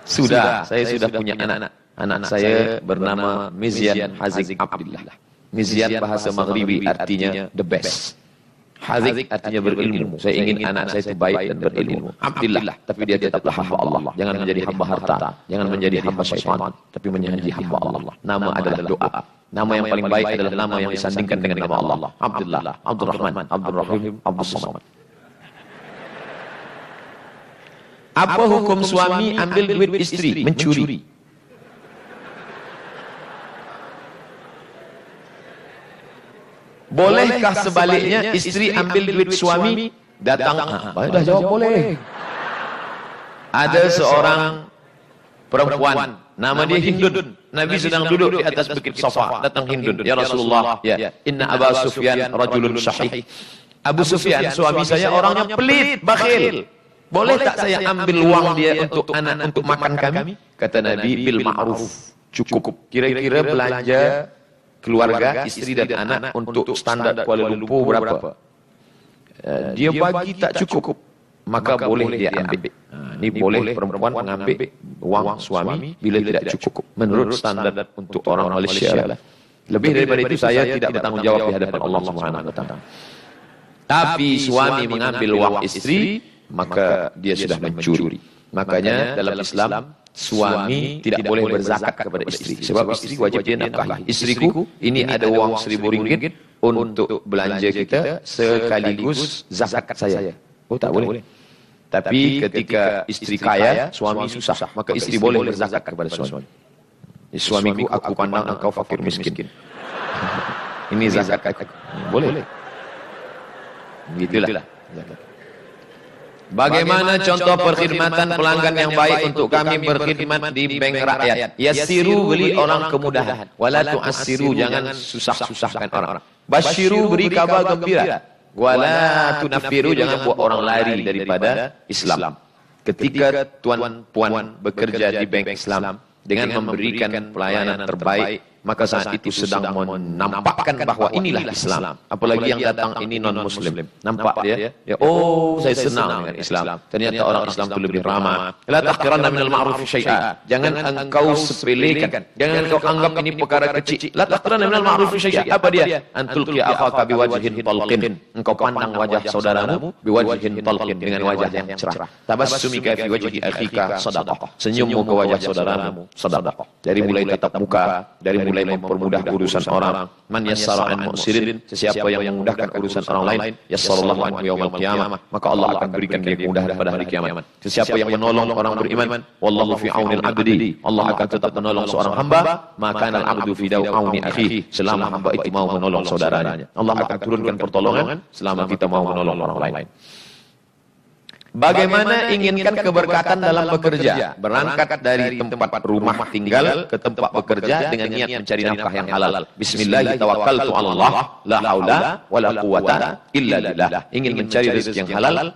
Sudah. Saya sudah punya anak. Anak saya bernama Mizyan Haziq Abdillah. Mizyan bahasa Maghribi artinya the best. Hazik artinya berilmu. Saya ingin anak saya itu baik dan berilmu. Abdillah, tapi dia tetaplah hamba Allah. Jangan menjadi hamba harta, jangan menjadi hamba syaitan, tapi menjadi hamba Allah. Nama adalah doa. Nama yang paling baik adalah nama yang disandingkan dengan nama Allah. Abdullah, Abdurrahman, Abdurrahim, Abdussamad. Apa hukum suami ambil duit istri, mencuri? Bolehkah sebaliknya istri ambil duit suami datang? Dah jawab boleh. Ada seorang perempuan, nama dia Hindun. Nabi sedang duduk di atas bukit Safa, datang Hindun. Ya Rasulullah, ya, inna Aba Sufyan rajulun syahih. Abu Sufyan suami saya orangnya pelit, bakhil. Boleh tak saya ambil uang dia untuk anak, untuk makan kami? Kata Nabi, bil ma'ruf, cukup. Kira-kira belanja keluarga, istri dan anak untuk standar Kuala Lumpur berapa? Dia bagi tak cukup, maka boleh dia ambil. Ini boleh perempuan mengambil uang suami bila tidak cukup menurut standar untuk orang Malaysia. Lebih daripada itu saya tidak bertanggungjawab di hadapan Allah Subhanahu wa taala. Tapi suami mengambil uang istri, maka dia sudah mencuri. Makanya dalam Islam suami tidak boleh berzakat kepada istri, sebab istri wajib dia nafkahi. Istriku, ini ada uang RM1.000 untuk belanja kita sekaligus zakat saya. Oh, tak boleh. Tapi ketika istri kaya, suami susah, maka istri boleh berzakat kepada suami. Suamiku, aku pandang engkau fakir miskin. Ini zakat. Boleh. Begitulah zakat. Bagaimana contoh perkhidmatan pelanggan yang baik untuk kami berkhidmat di bank rakyat? Yassiru, beri orang kemudahan. Wala tu'assiru, jangan susah-susahkan orang. Basyiru, beri kabar gembira. Wala tunaffiru, jangan buat orang lari daripada Islam. Ketika tuan-puan bekerja di bank Islam dengan memberikan pelayanan terbaik, maka saat itu sedang menampakkan bahawa inilah Islam. Apalagi yang datang ini non-Muslim. Nampak dia, oh saya senang dengan Islam. Ternyata orang Islam itu lebih ramah. La tahqiranna minal ma'ruf syai'a. Jangan engkau sepelekan. Jangan engkau anggap ini perkara kecil. La tahqiranna minal ma'ruf syai'a. Apa dia? Antul qi akhaka biwajhin talqin. Engkau pandang wajah saudaramu biwajhin talqin, dengan wajah yang cerah. Tabassumika fi wajhi akhika sadaqah. Senyummu ke wajah saudaramu sedekah. Dari mulai tatap muka, dari mulai mempermudah urusan orang. Man yassara an mu'sirin, sesiapa yang memudahkan urusan orang lain, yassarallahu anhu yaumal qiyamah, maka Allah akan berikan dia kemudahan pada hari kiamat. Sesiapa yang menolong orang beriman, wallahu fi aunil abdi, Allah akan tetap menolong seorang hamba, maka al abdu fi auni akhihi, selama hamba itu mau menolong saudaranya. Allah akan turunkan pertolongan selama kita mau menolong orang lain. Bagaimana inginkan keberkatan dalam bekerja? Berangkat dari tempat rumah tinggal ke tempat bekerja dengan niat mencari nafkah yang halal. Bismillah, tawakkaltu 'ala Allah, la haula wala quwwata illa billah. Ingin mencari rezeki yang halal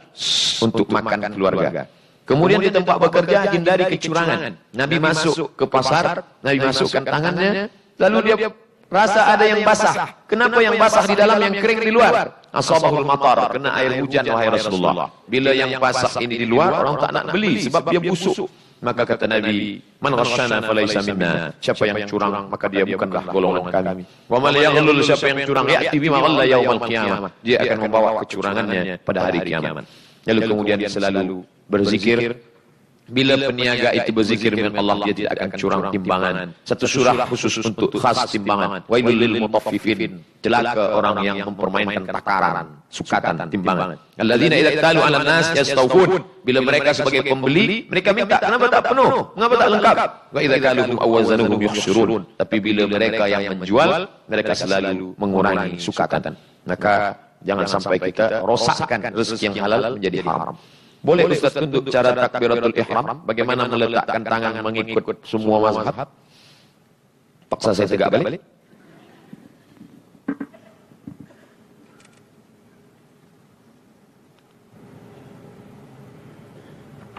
untuk makan keluarga. Kemudian di tempat bekerja hindari kecurangan. Nabi masuk ke pasar, Nabi masukkan tangannya, lalu dia rasa ada yang basah. Kenapa yang basah di dalam, yang kering di luar? Asabahul matar, kena air hujan wahai Rasulullah. Bila yang basah ini di luar, orang tak nak beli sebab dia busuk. Maka kata Nabi, man ghasyana falaysa minna. Siapa yang curang, maka dia bukanlah golongan kami. Wa man yaghlul, siapa yang curang, ya'ti bima ghalla yaumal qiyamah. Dia akan membawa kecurangannya pada hari kiamat. Lalu kemudian dia selalu berzikir. Bila peniaga itu berzikir dengan Allah, dia tidak akan curang timbangan. Satu surah khusus untuk khas timbangan. Wailul lil mutaffifin. Celaka orang yang mempermainkan takaran, sukatan, timbangan. Alladzina idza talu 'alan nas yastawfun. Bila mereka sebagai pembeli, mereka minta, kenapa tak penuh? Kenapa tak lengkap? Wa idza qaluhum awazanuhum yukhsirun. Tapi bila mereka yang menjual, mereka selalu mengurangi sukatan. Maka jangan sampai kita rosakkan rezeki yang halal menjadi haram. Boleh Ustaz tunjuk cara takbiratul ihram, bagaimana meletakkan tangan mengikut semua mazhab? Paksa saya tegak balik.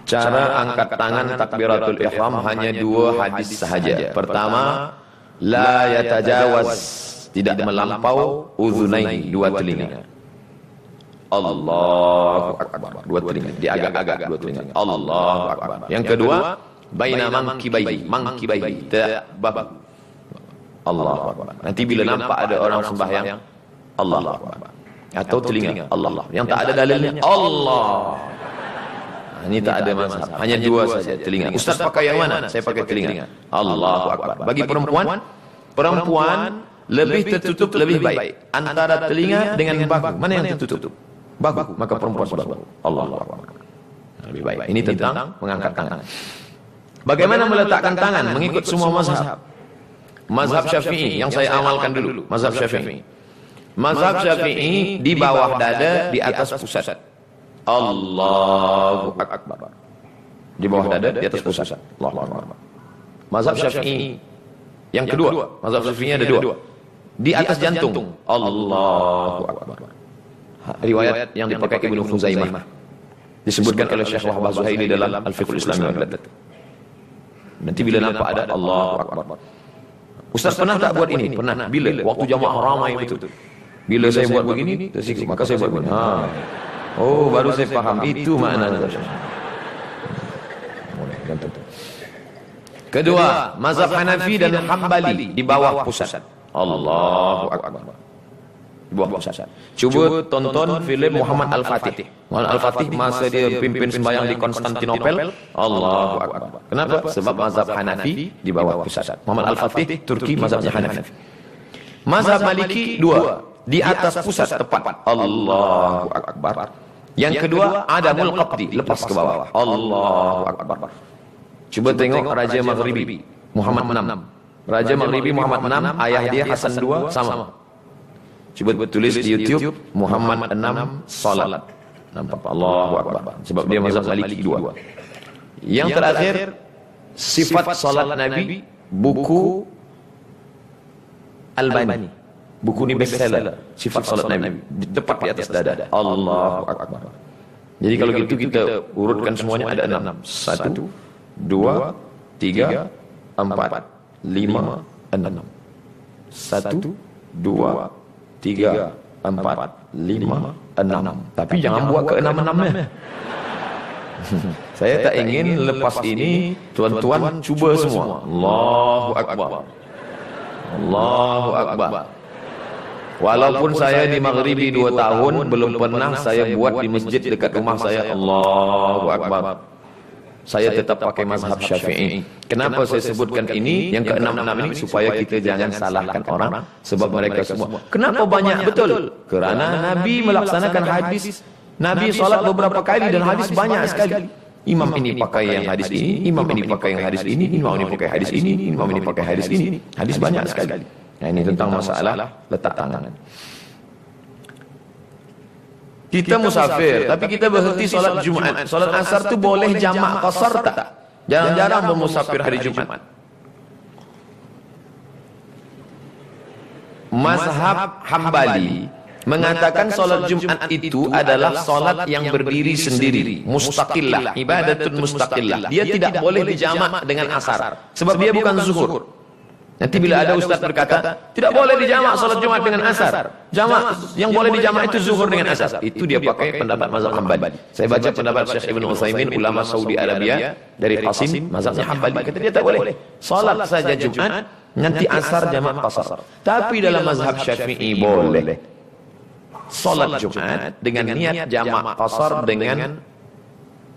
Cara angkat tangan takbiratul ihram hanya dua hadis sahaja. Pertama, la yatajawaz, tidak melampau uzunaini, dua telinga. Allahu Akbar, dua telinga, dia agak-agak dua telinga. Allahu Akbar. Yang kedua, baina mangkibaihi, Allahu Akbar. Nanti bila nampak ada orang sembahyang, Allahu Akbar. atau telinga. Allah. Yang tak ada dalilnya Allah. Ini tak ada mazhab. Hanya dua saja, telinga. Ustaz pakai yang mana? Saya pakai telinga. Allahu Akbar. Bagi perempuan lebih tertutup lebih baik. Antara telinga dengan bahu, mana yang tertutup? Bahu, maka perempuan bahu. Allahu Akbar. Lebih baik. Ini tentang mengangkat tangan. Bagaimana meletakkan tangan? Mengikut semua mazhab. Mazhab Syafi'i yang saya amalkan dulu. Mazhab Syafi'i. Mazhab Syafi'i di bawah dada, di atas pusat. Allahu Akbar. Di bawah dada, di atas pusat. Allahu Akbar. Mazhab Syafi'i yang kedua, mazhab Syafi'i ada dua. Di atas jantung. Allahu Akbar. Riwayat yang dipakai Ibnu Khuzaimah. Disebutkan oleh Syekh Wahbah Zuhaili dalam Al-Fiqhul Islami wal Adab. Nanti bila nampak ada Allahu Akbar. Ustaz pernah tak buat ini? Pernah. Bila? Waktu jamaah ramai betul. Bila saya buat begini, tersiksa. Maka saya buat begini. Oh, baru saya faham. Itu maknanya. Kedua, mazhab Hanafi dan Hambali di bawah pusat. Allahu Akbar. Di bawah pusat. Cuba tonton filem Muhammad Al-Fatih. Muhammad Al-Fatih masa dia pimpin sembahyang di Konstantinopel. Allahu Akbar. Kenapa? Sebab mazhab Hanafi di bawah pusat. Muhammad Al-Fatih Turki, mazhabnya Hanafi. Mazhab Maliki dua, di atas pusat tepat. Allahu Akbar. Yang kedua, adamul qabdi, lepas ke bawah. Allahu Akbar. Cuba tengok Raja Maghribi Muhammad VI. Raja Maghribi Muhammad VI, ayah dia Hasan II sama. Coba tulis di YouTube Muhammad VI salat. Nampak Allahu Akbar. Sebab dia mazhab Maliki dua. Yang terakhir, sifat salat Nabi, buku Albani. Buku ini bestseller, sifat salat Nabi, tepat di atas dada. Allahu Akbar. Jadi kalau gitu kita urutkan semuanya ada 6. 1, 2, 3, 4, 5, 6. 1, 2, 3, 4, 5, 6. Tapi jangan buat ke 6-6-nya. Saya tak ingin lepas ini tuan-tuan cuba semua. Allahu Akbar. Allahu Akbar. Walaupun saya di Maghribi 2 tahun, belum pernah saya buat di masjid dekat rumah saya. Allahu Akbar. Saya tetap pakai mazhab Syafi'i. Kenapa saya sebutkan ini, yang ke-6 ini, supaya kita jangan salahkan orang, sebab mereka semua. Kenapa banyak? Betul. Kerana Nabi melaksanakan hadis. Nabi salat beberapa kali dan hadis banyak sekali. Imam ini pakai yang hadis ini, imam ini pakai yang hadis ini, imam ini pakai hadis ini, imam ini pakai hadis ini. Hadis banyak sekali. Nah, ini tentang masalah letak tangan. Kita musafir, tapi kita berhenti solat Jumat. Solat asar tu boleh jamak qasar tak? Jarang-jarang bermusafir hari Jumat. Mazhab Hambali mengatakan solat Jumat itu adalah solat yang berdiri sendiri, mustaqillah, ibadatun mustaqillah. Dia tidak boleh dijamak dengan asar, sebab dia bukan zuhur. Nanti bila ada ustaz berkata, tidak boleh dijamak salat Jumat dengan asar. Jamak yang boleh dijamak itu zuhur dengan asar. Itu dia pakai pendapat mazhab Hambali. Saya baca pendapat Syekh Ibnu Utsaimin, ulama Saudi Arabia, dari Qasim, mazhabnya Hambali. Kata dia tak boleh. Salat saja Jumat, nanti asar jamak qasar. Tapi dalam mazhab Syafi'i boleh. Salat Jumat dengan niat jamak qasar dengan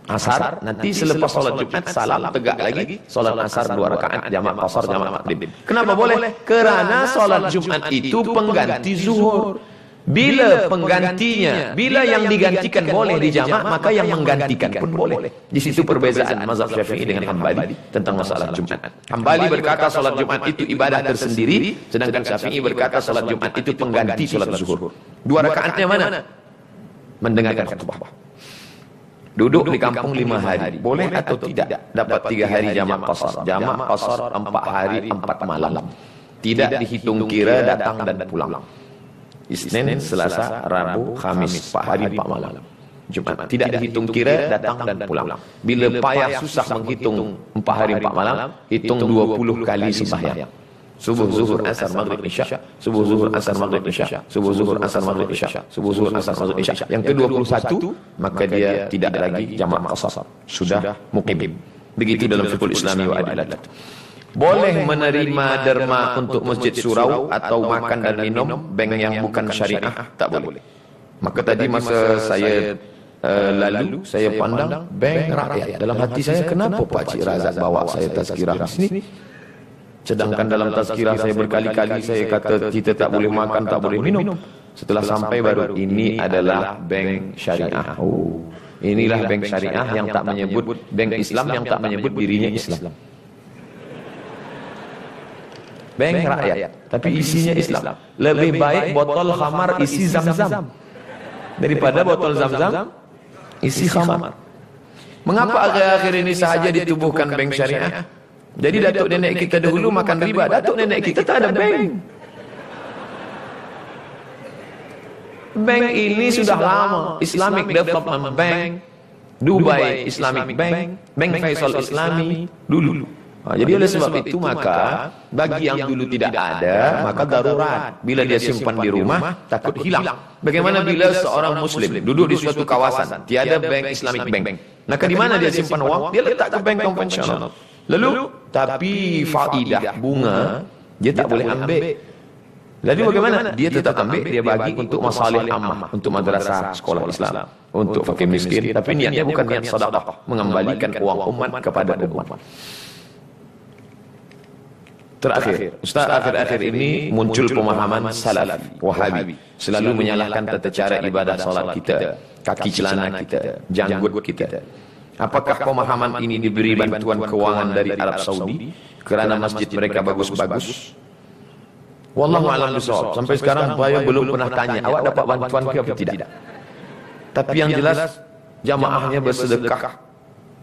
asar, nanti selepas solat Jumat salam tegak lagi, solat asar 2 rakaat jamak qasar jamak maghrib. Kenapa boleh? Kerana solat Jumat itu pengganti zuhur. Bila penggantinya, bila yang digantikan boleh dijamak, maka yang menggantikan pun boleh. Di situ perbezaan mazhab Syafi'i dengan Hambali tentang masalah Jumat. Hambali berkata solat Jumat itu ibadah tersendiri, sedangkan Syafi'i berkata solat Jumat itu pengganti solat zuhur. 2 rakaatnya mana? Mendengarkan khutbah. Duduk di kampung 5 hari, boleh atau tidak? Dapat 3 hari jamak qasar. Jamak qasar 4 hari 4 malam. Tidak dihitung kira datang dan pulang. Isnin, Selasa, Rabu, Khamis, 4 hari 4 malam. Jumat tidak dihitung kira datang dan pulang. Bila payah susah menghitung 4 hari 4 malam, hitung 20 kali sembahyang. Subuh, zuhur, asar, maghrib, isya. Subuh, zuhur, asar, maghrib, isya. Subuh, zuhur, asar, maghrib, isya. Subuh, zuhur, asar, maghrib, isya. Yang ke-21, maka dia tidak lagi jamak qasar. Sudah muqim. Begitu dalam fiqhul Islami wa adilat. Boleh menerima derma untuk masjid surau atau makan dan minum bank yang bukan syariah? Tak boleh. Maka tadi masa saya lalu saya pandang bank rakyat. Dalam hati saya, kenapa Pak Cik Razak bawa saya tazkirah di sini? Sedangkan dalam tazkirah saya berkali-kali saya kata kita tak boleh makan, tak boleh minum. Setelah sampai baru ini adalah bank syariah. Oh, inilah bank syariah yang tak menyebut, bank Islam yang tak menyebut dirinya Islam. Bank rakyat, tapi isinya Islam. Lebih baik botol khamar isi zam-zam daripada botol zam-zam isi khamar. Mengapa akhir-akhir ini sahaja ditubuhkan bank syariah? Jadi datuk nenek kita dahulu makan riba, datuk nenek kita tak ada bank. Bank ini sudah lama. Islamic Development Bank, Dubai Islamic Bank, Bank Faisal Islami dulu. Jadi oleh sebab itu maka bagi yang dulu tidak ada, maka darurat. Bila dia simpan di rumah, takut hilang. Bagaimana bila seorang Muslim duduk di suatu kawasan, tiada bank Islamic Bank. Maka di mana dia simpan wang? Dia letak ke bank konvensional. Lalu, tapi faidah bunga, dia tak boleh ambil. Lalu bagaimana? Dia tetap ambil, dia bagi untuk masalah ammah, untuk madrasah, sekolah Islam, untuk fakir miskin. Tapi niatnya bukan niat sedekah, mengembalikan uang umat kepada umat. Terakhir, Ustaz, akhir-akhir ini muncul pemahaman Salafi, Wahabi, selalu menyalahkan tata cara ibadah salat kita, kaki celana kita, janggut kita. Apakah pemahaman ini diberi bantuan kewangan dari Arab Saudi kerana masjid mereka bagus-bagus? Wallahu a'lam bishawab. Sampai sekarang saya belum pernah tanya, awak dapat bantuan ke apa tidak? Tapi yang jelas jamaahnya bersedekah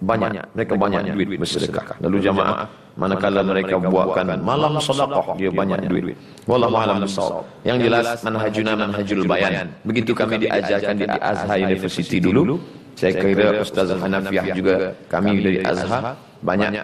banyak, mereka banyak duit bersedekah. Lalu jamaah manakala mereka buatkan malam sedekah, dia banyak duit. Wallahu a'lam bishawab. Yang jelas manhajuna manhajul bayan. Begitu kami diajarkan di Azhar University dulu. Saya kira Ustaz Hanafiah juga, kami dari Azhar, banyak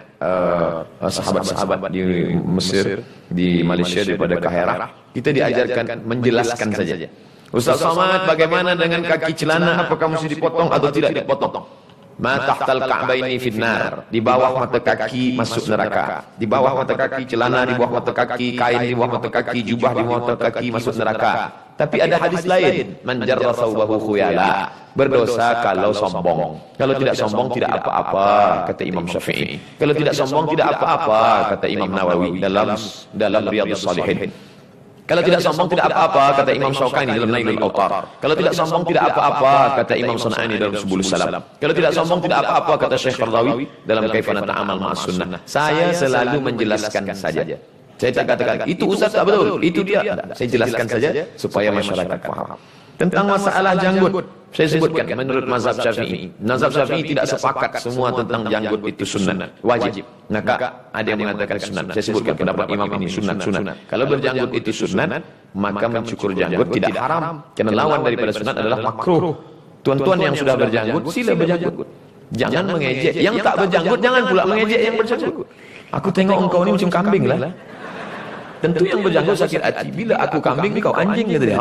sahabat-sahabat di Mesir, di Malaysia, daripada Kahirah. Kita diajarkan menjelaskan saja. Ustaz Somad, bagaimana dengan kaki celana? Apakah mesti dipotong atau tidak dipotong? Ma tahtal ka'baini finnar, di bawah mata kaki masuk neraka. Di bawah mata kaki celana, di bawah mata kaki kain, di bawah mata kaki jubah, di bawah mata kaki masuk neraka. Tapi ada hadis lain, man jarra thawbahu khuyala, berdosa kalau sombong. Kalau tidak sombong tidak apa-apa, kata Imam Syafi'i. Kalau tidak sombong tidak apa-apa, kata Imam Nawawi dalam Riyadhus Shalihin. Kalau tidak sombong tidak apa-apa, kata Imam Syaukani dalam Nailul Autar. Kalau tidak sombong tidak apa-apa, kata Imam Sun'ani dalam Subulus Salam. Kalau tidak sombong tidak apa-apa, kata Syekh Qardawi dalam Kaifana Ta'amal Ma'as Sunnah. Saya selalu menjelaskan saja. Saya tak katakan itu Ustaz tak betul, itu dia. Saya jelaskan saja supaya masyarakat faham. Tentang masalah janggut, saya sebutkan menurut mazhab Syafi'i. Mazhab Syafi'i tidak sepakat semua tentang janggut itu sunnah, wajib. Maka ada yang mengatakan sunnah. Saya sebutkan pendapat imam ini sunnah. Kalau berjanggut itu sunnah, maka mencukur janggut tidak haram. Karena lawan daripada sunnah adalah makruh. Tuan-tuan yang sudah berjanggut, sila berjanggut. Jangan mengejek yang tak berjanggut, jangan pula mengejek yang berjanggut. Aku tengok engkau ni macam kambing lah. Tentu yang berjanggut sakit hati. Bila aku kambing, kau anjing, kata dia.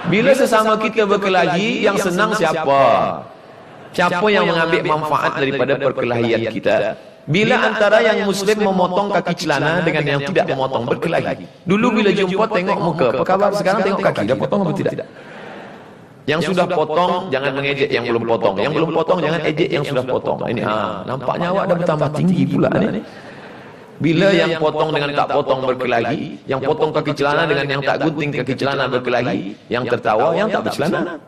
Bila sesama kita berkelahi, yang senang siapa? Siapa yang mengambil manfaat daripada perkelahian kita? Bila antara yang Muslim memotong kaki celana dengan yang tidak memotong berkelahi. Dulu bila jumpa tengok muka, apa khabar? Sekarang tengok kaki, dah potong atau tidak? Yang sudah potong jangan mengejek yang belum potong. Yang belum potong jangan ejek yang sudah potong. Ini nampaknya awak dah bertambah tinggi pula ni. Bila yang potong dengan tak potong berkelahi, yang potong kaki celana dengan yang tak gunting kaki celana berkelahi, yang tertawa yang tak bercelana.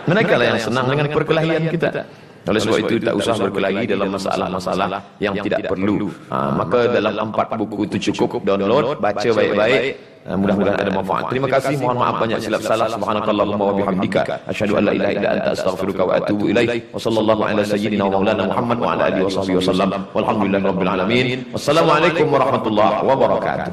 Mereka lah yang senang dengan perkelahian kita. Oleh sebab itu tak usah berkelahi dalam masalah-masalah yang tidak perlu. Maka dalam 4 buku itu cukup download, baca baik-baik. Mudah-mudahan ada manfaat. Terima kasih, mohon maaf banyak silap salah. Subhanakallahumma wa bihamdika asyhadu an la ilaha illa anta astaghfiruka wa atubu ilaik. Wa sallallahu ala sayyidina wa maulana Muhammad wa ala alihi wa sahbihi wasallam. Walhamdulillahirabbil alamin. Wassalamualaikum warahmatullahi wabarakatuh.